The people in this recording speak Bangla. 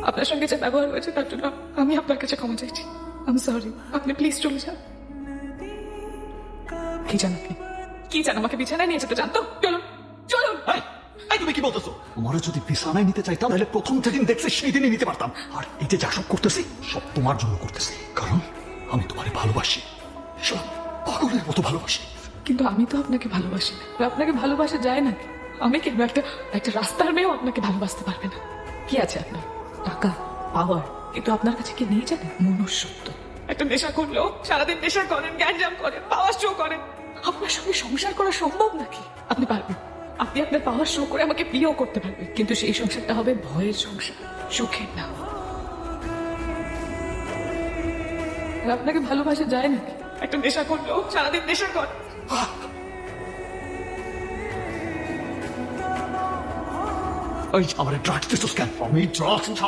আপনার সঙ্গে যে ব্যবহার হয়েছে তার জন্য আমি আপনার কাছে ক্ষমা চাইছি। আমি সরি, আপনি প্লিজ চলে যান। কি জান আপনি? কি জান? আমাকে বিছানায় নিয়ে যেতে চান তো? চলুন চলুন। তুমি কি বলতেছো? তোমার যদি বিছানায় নিতে চাইতাম তাহলে প্রথম যেদিন দেখছি সেই দিনই নিতে পারতাম। আর এই যে যা সব করতেছি সব তোমার জন্য করতেছি, কারণ আমি তোমারে ভালোবাসি, সব পাগলের মতো ভালোবাসি। কিন্তু আমি তো আপনাকে ভালোবাসি না। আপনাকে ভালোবাসা যায় নাকি? আমি কেন একটা রাস্তার মেয়েও আপনাকে ভালোবাসতে পারবে না। কি আছে আপনার? টাকা, পাওয়ার, কিন্তু আপনার কাছে কি নেই জানেন? মনুষ্যত্ব। একটা নেশা করলেও সারাদিন নেশা করেন, গ্যাঞ্জাম করেন, পাওয়ার শো করেন। আপনার সঙ্গে সংসার করা সম্ভব নাকি? আপনি পারবেন। আপনি আপনার পাওয়ার শো করে আমাকে বিয়েও করতে পারবেন, কিন্তু সেই সংসারটা হবে ভয়ের সংসার, সুখের না। আর আপনাকে ভালোবাসা যায় নাকি? একটা নেশা করলেও সারাদিন নেশা করেন। আমার ড্রাগস দিচ্ছিস কেন? আমি ড্রাগস